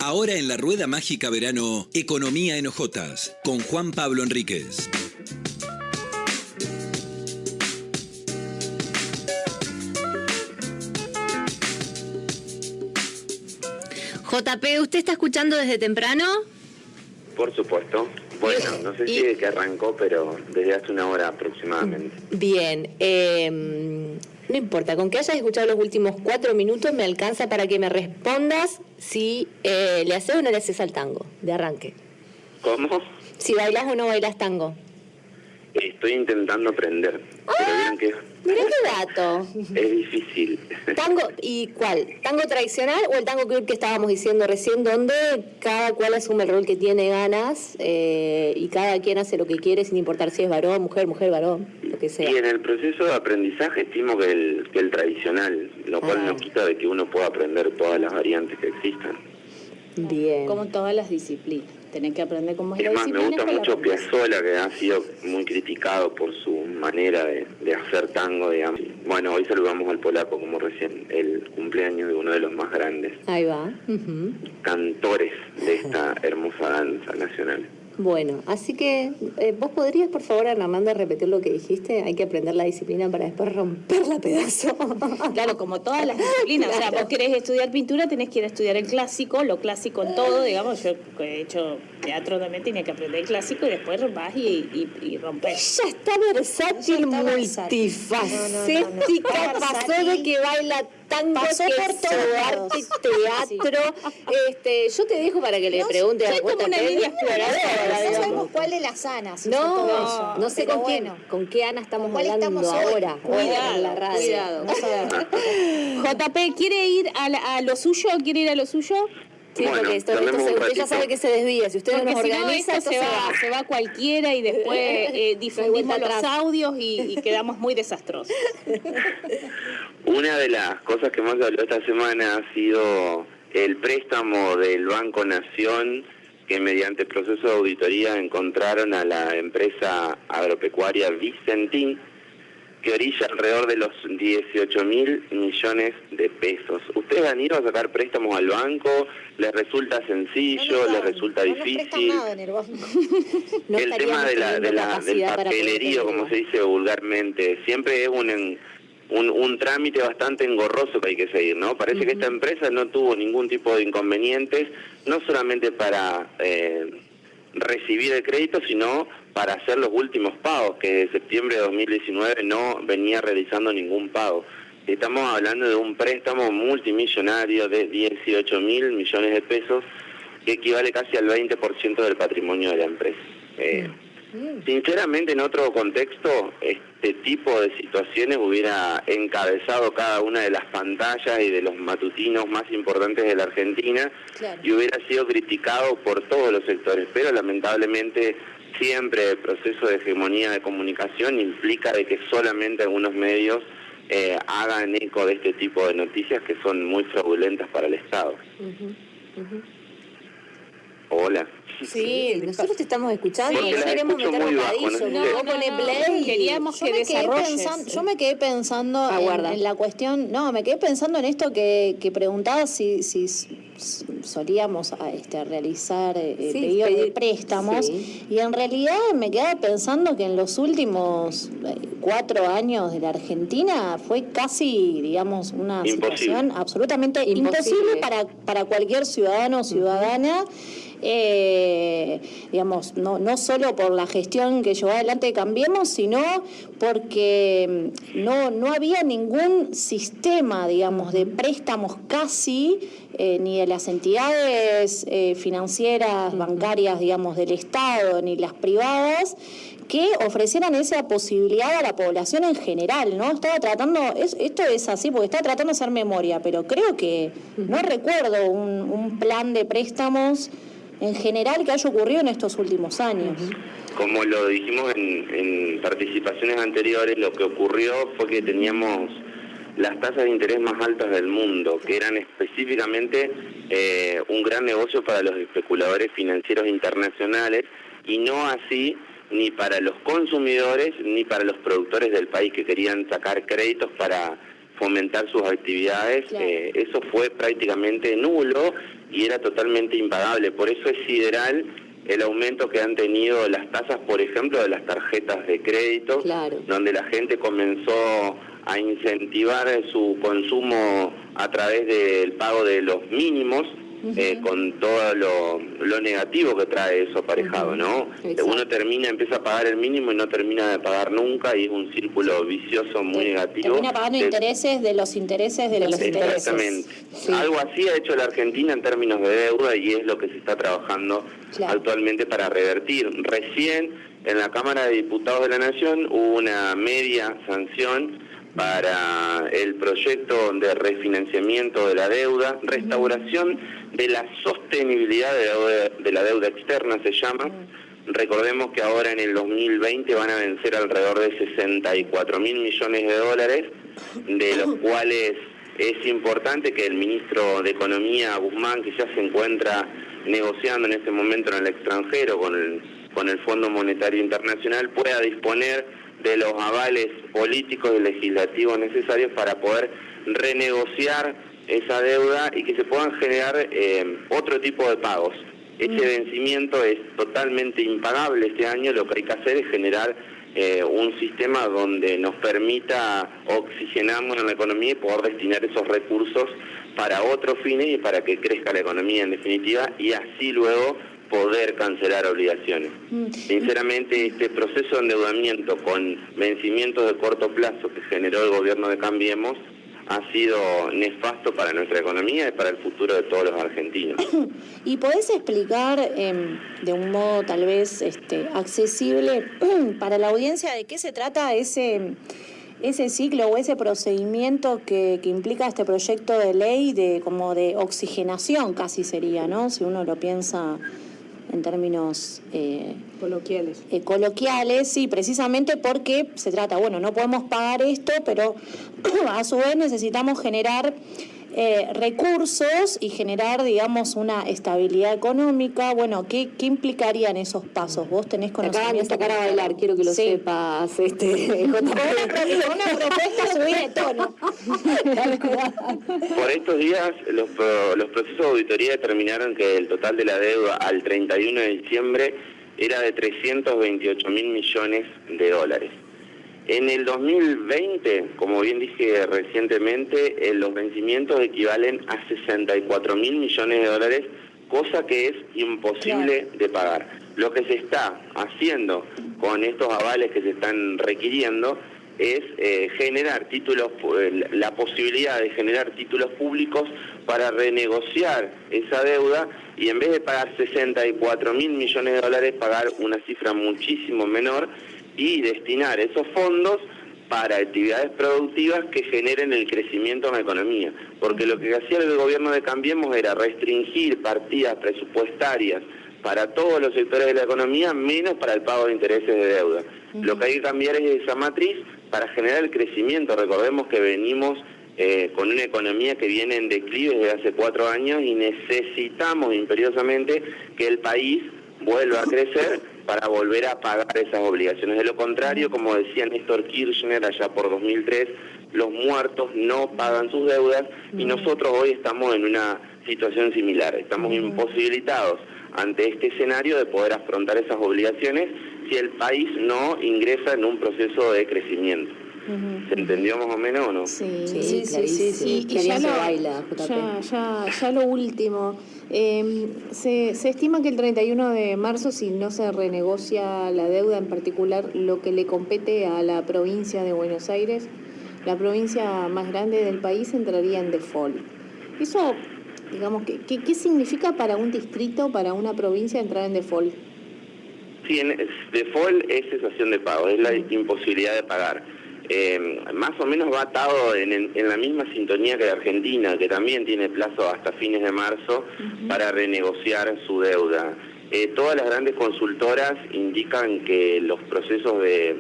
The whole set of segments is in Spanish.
Ahora en la Rueda Mágica Verano, Economía en Hojotas, con Juan Pablo Enríquez. JP, ¿usted está escuchando desde temprano? Por supuesto. Bueno, no sé si de que arrancó, pero desde hace una hora aproximadamente. Bien, no importa, con que hayas escuchado los últimos 4 minutos me alcanza para que me respondas si le haces o no le haces al tango, de arranque. ¿Cómo? Si bailás o no bailás tango. Estoy intentando aprender, pero vieron que Mirá qué dato. es difícil. ¿Tango y cuál? ¿Tango tradicional o el tango que estábamos diciendo recién, donde cada cual asume el rol que tiene ganas y cada quien hace lo que quiere sin importar si es varón, mujer, varón, lo que sea? Y en el proceso de aprendizaje estimo que el tradicional, lo cual no quita de que uno pueda aprender todas las variantes que existan. Bien. Como todas las disciplinas. Tenés que aprender cómo es la Es más, disciplina. me gusta mucho Piazzolla, que ha sido muy criticado por su manera de hacer tango, digamos. Bueno, hoy saludamos al polaco como recién el cumpleaños de uno de los más grandes Ahí va. cantores de esta hermosa danza nacional. Bueno, así que vos podrías, por favor, Armando, repetir lo que dijiste. Hay que aprender la disciplina para después romperla a pedazos. Claro, como todas las disciplinas. Claro. O sea, vos querés estudiar pintura, tenés que ir a estudiar el clásico, lo clásico en todo, digamos. Yo he hecho teatro también, tenía que aprender el clásico y después vas y rompes. Ella está versátil, multifacética, pasó de que baila tango, Pasó que por es todos arte, teatro. Yo te dejo para que le pregunte a soy como una niña exploradora. No sabemos cuál de las Anas. No sé con quién, con qué Ana estamos hablando ahora. Cuidado, en la radio. cuidado. JP, ¿quiere ir a lo suyo? ¿Quiere ir a lo suyo? Sí, Bueno, porque esto charlemos un usted ya ratito. sabe que se desvía. Si usted no Porque nos si no, organiza, esto esto se va cualquiera y después difundimos vuelta los atrás. audios y quedamos muy desastrosos. Una de las cosas que más habló esta semana ha sido el préstamo del Banco Nación, que mediante proceso de auditoría encontraron a la empresa agropecuaria Vicentín, que orilla alrededor de los 18.000 millones de pesos. ¿Ustedes han ido a sacar préstamos al banco? ¿Les resulta sencillo? ¿Les resulta difícil? No en el banco. No El tema del papelerío, como se dice vulgarmente, siempre es un trámite bastante engorroso que hay que seguir, ¿no? Parece que esta empresa no tuvo ningún tipo de inconvenientes, no solamente para recibir el crédito, sino para hacer los últimos pagos, que de septiembre de 2019 no venía realizando ningún pago. Estamos hablando de un préstamo multimillonario de 18.000 millones de pesos, que equivale casi al 20% del patrimonio de la empresa. Sinceramente, en otro contexto, este tipo de situaciones hubiera encabezado cada una de las pantallas y de los matutinos más importantes de la Argentina, Claro. y hubiera sido criticado por todos los sectores, pero lamentablemente siempre el proceso de hegemonía de comunicación implica de que solamente algunos medios hagan eco de este tipo de noticias que son muy fraudulentas para el Estado. Hola. Sí, nosotros te estamos escuchando, Porque no la queremos escucho meternos muy bajo, padillo, no sé. no pone play. Queríamos que desarrolles. Yo me quedé pensando Aguarda. en la cuestión, me quedé pensando en esto que preguntaba si solíamos realizar pedidos de pedir, préstamos, sí. y en realidad me quedaba pensando que en los últimos 4 años de la Argentina fue casi, digamos, una situación absolutamente imposible para cualquier ciudadano o ciudadana. Digamos, no solo por la gestión que llevó adelante Cambiemos, sino porque no había ningún sistema, digamos, de préstamos casi, ni de las entidades financieras, bancarias, digamos, del Estado, ni las privadas, que ofrecieran esa posibilidad a la población en general, ¿no? Esto es así, porque estaba tratando de hacer memoria, pero creo que no recuerdo un plan de préstamos en general que haya ocurrido en estos últimos años. Como lo dijimos en participaciones anteriores, lo que ocurrió fue que teníamos las tasas de interés más altas del mundo, que eran específicamente un gran negocio para los especuladores financieros internacionales, y no así ni para los consumidores ni para los productores del país que querían sacar créditos para fomentar sus actividades. Claro. Eso fue prácticamente nulo, y era totalmente impagable. Por eso es sideral el aumento que han tenido las tasas, por ejemplo, de las tarjetas de crédito, claro, donde la gente comenzó a incentivar su consumo a través del pago de los mínimos, con todo lo negativo que trae eso aparejado, ¿no? Uno empieza a pagar el mínimo y no termina de pagar nunca, y es un círculo vicioso muy negativo. Termina pagando intereses de los intereses de los intereses. Exactamente. Sí. Algo así ha hecho la Argentina en términos de deuda, y es lo que se está trabajando actualmente para revertir. Recién en la Cámara de Diputados de la Nación hubo una media sanción para el proyecto de refinanciamiento de la deuda, restauración de la sostenibilidad de la deuda externa se llama. Recordemos que ahora en el 2020 van a vencer alrededor de 64.000 millones de dólares, de los cuales es importante que el ministro de Economía, Guzmán, que ya se encuentra negociando en este momento en el extranjero con el Fondo Monetario Internacional, pueda disponer de los avales políticos y legislativos necesarios para poder renegociar esa deuda y que se puedan generar otro tipo de pagos. Ese vencimiento es totalmente impagable este año. Lo que hay que hacer es generar un sistema donde nos permita oxigenarnos en la economía y poder destinar esos recursos para otros fines y para que crezca la economía en definitiva, y así luego poder cancelar obligaciones. Sinceramente, este proceso de endeudamiento con vencimientos de corto plazo que generó el gobierno de Cambiemos ha sido nefasto para nuestra economía y para el futuro de todos los argentinos. ¿Y podés explicar de un modo tal vez accesible para la audiencia de qué se trata ese ciclo o ese procedimiento que implica este proyecto de ley como de oxigenación casi sería, ¿no? Si uno lo piensa en términos coloquiales, sí, precisamente porque se trata, bueno, no podemos pagar esto, pero a su vez necesitamos generar recursos y generar, digamos, una estabilidad económica. Bueno, ¿qué implicarían esos pasos? ¿Vos tenés conocimiento? Te acaban de sacar a bailar, quiero que lo sepas. Una propuesta subida de tono. Por estos días, los procesos de auditoría determinaron que el total de la deuda al 31 de diciembre era de 328.000 millones de dólares. En el 2020, como bien dije recientemente, los vencimientos equivalen a 64.000 millones de dólares, cosa que es imposible de pagar. Lo que se está haciendo con estos avales que se están requiriendo es generar títulos, la posibilidad de generar títulos públicos para renegociar esa deuda, y en vez de pagar 64.000 millones de dólares, pagar una cifra muchísimo menor y destinar esos fondos para actividades productivas que generen el crecimiento en la economía. Porque lo que hacía el gobierno de Cambiemos era restringir partidas presupuestarias para todos los sectores de la economía, menos para el pago de intereses de deuda. Lo que hay que cambiar es esa matriz para generar el crecimiento. Recordemos que venimos con una economía que viene en declive desde hace 4 años y necesitamos imperiosamente que el país vuelva a crecer para volver a pagar esas obligaciones. De lo contrario, como decía Néstor Kirchner allá por 2003, los muertos no pagan sus deudas, y nosotros hoy estamos en una situación similar. Estamos imposibilitados ante este escenario de poder afrontar esas obligaciones si el país no ingresa en un proceso de crecimiento. ¿Se entendió más o menos o no? Sí. Y ya lo último. Se estima que el 31 de marzo, si no se renegocia la deuda, en particular lo que le compete a la provincia de Buenos Aires, la provincia más grande del país, entraría en default. Eso, digamos, ¿qué significa para un distrito, para una provincia, entrar en default? Sí, default es cesación de pago, es la imposibilidad de pagar. Más o menos va atado en la misma sintonía que la Argentina, que también tiene plazo hasta fines de marzo para renegociar su deuda. Todas las grandes consultoras indican que los procesos que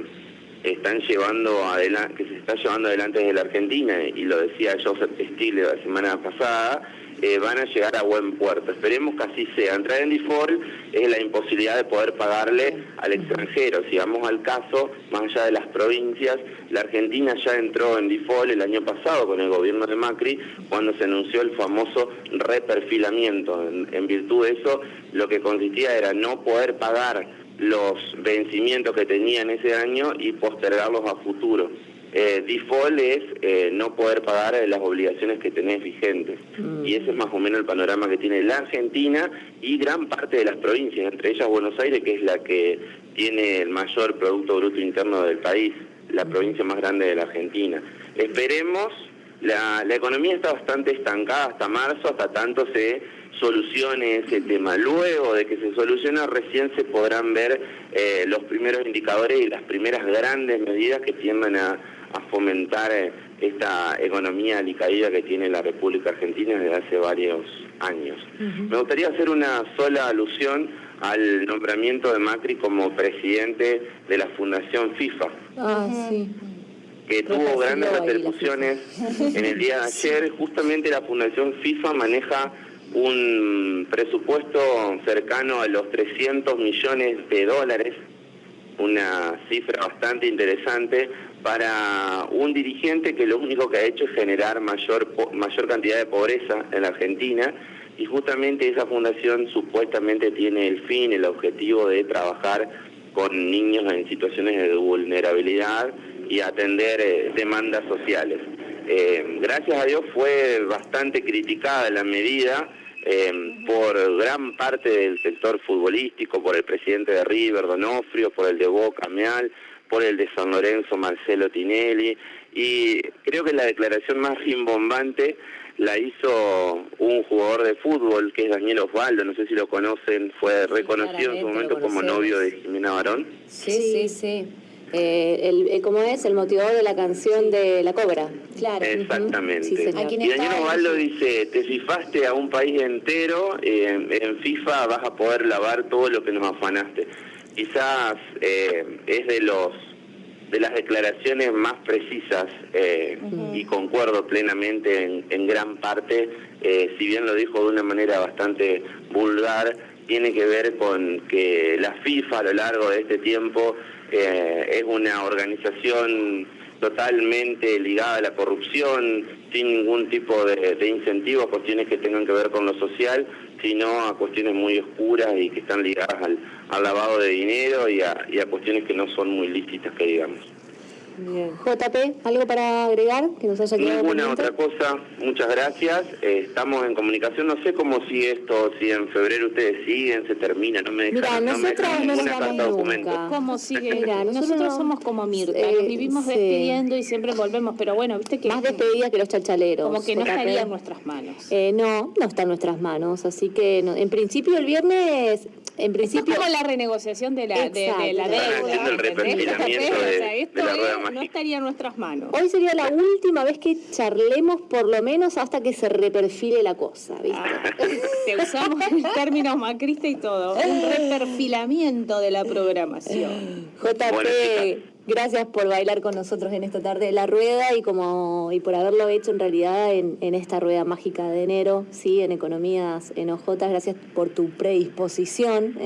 se están llevando adelante desde la Argentina, y lo decía Joseph Stiglitz la semana pasada, van a llegar a buen puerto. Esperemos que así sea. Entrar en default es la imposibilidad de poder pagarle al extranjero. Si vamos al caso, más allá de las provincias, la Argentina ya entró en default el año pasado con el gobierno de Macri, cuando se anunció el famoso reperfilamiento. En virtud de eso, lo que consistía era no poder pagar los vencimientos que tenía en ese año y postergarlos a futuro. Default es no poder pagar las obligaciones que tenés vigentes. Y ese es más o menos el panorama que tiene la Argentina y gran parte de las provincias, entre ellas Buenos Aires, que es la que tiene el mayor Producto Bruto Interno del país, la provincia más grande de la Argentina. Esperemos, la economía está bastante estancada hasta marzo, hasta tanto se solucione ese tema. Luego de que se solucione, recién se podrán ver los primeros indicadores y las primeras grandes medidas que tienden a fomentar esta economía alicaída que tiene la República Argentina desde hace varios años. Me gustaría hacer una sola alusión al nombramiento de Macri como presidente de la Fundación FIFA. Sí. Que tuvo grandes repercusiones en el día de ayer. Justamente la Fundación FIFA maneja un presupuesto cercano a los 300 millones de dólares, una cifra bastante interesante para un dirigente que lo único que ha hecho es generar mayor cantidad de pobreza en la Argentina, y justamente esa fundación supuestamente tiene el objetivo de trabajar con niños en situaciones de vulnerabilidad y atender demandas sociales. Gracias a Dios fue bastante criticada la medida por gran parte del sector futbolístico, por el presidente de River, Donofrio, por el de Boca, Meal, por el de San Lorenzo, Marcelo Tinelli, y creo que la declaración más rimbombante la hizo un jugador de fútbol, que es Daniel Osvaldo, no sé si lo conocen, fue reconocido en su momento como novio de Jimena Barón. Sí. ¿Cómo es? El motivador de la canción de La Cobra. Claro. Exactamente. Sí, señor. Y Daniel Osvaldo dice, te fifaste a un país entero, en FIFA vas a poder lavar todo lo que nos afanaste. Quizás es de las declaraciones más precisas y concuerdo plenamente en gran parte, si bien lo dijo de una manera bastante vulgar, tiene que ver con que la FIFA a lo largo de este tiempo es una organización totalmente ligada a la corrupción, sin ningún tipo de incentivos, cuestiones que tengan que ver con lo social, sino a cuestiones muy oscuras y que están ligadas al lavado de dinero y a cuestiones que no son muy lícitas, que digamos. Bien. JP, ¿algo para agregar que nos haya quedado Ninguna pendiente? otra cosa, muchas gracias. Estamos en comunicación, no sé cómo sigue esto, si en febrero ustedes siguen, se termina, no me dejan, Mira, nosotros no ninguna nos carta vamos documento. nunca. ¿Cómo sigue? Mira, nosotros somos como Mirta, nos vivimos despidiendo y siempre volvemos, pero bueno, viste que Más despedidas que los chachaleros. como que no JP. estaría en nuestras manos. No está en nuestras manos, así que en principio el viernes, Esto es como la renegociación de la deuda. Haciendo el reperfilamiento Esto de la rueda no mágica. estaría en nuestras manos. hoy sería la última vez que charlemos, por lo menos hasta que se reperfile la cosa, ¿viste? Te usamos el término macrista y todo. Un reperfilamiento de la programación. JP, Bueno, gracias por bailar con nosotros en esta tarde de la rueda y por haberlo hecho en realidad en esta rueda mágica de enero, sí, en Economías en Ojotas. Gracias por tu predisposición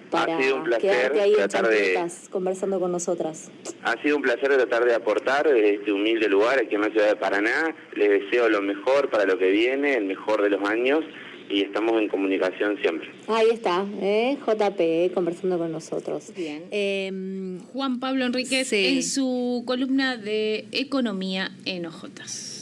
para Ha sido un placer quedarte ahí en tratar de- chancletas conversando con nosotras. Ha sido un placer tratar de aportar desde este humilde lugar aquí en la ciudad de Paraná. Les deseo lo mejor para lo que viene, el mejor de los años, y estamos en comunicación siempre. Ahí está, JP, conversando con nosotros. Bien. Juan Pablo Enríquez Sí. en su columna de Economía en Ojotas.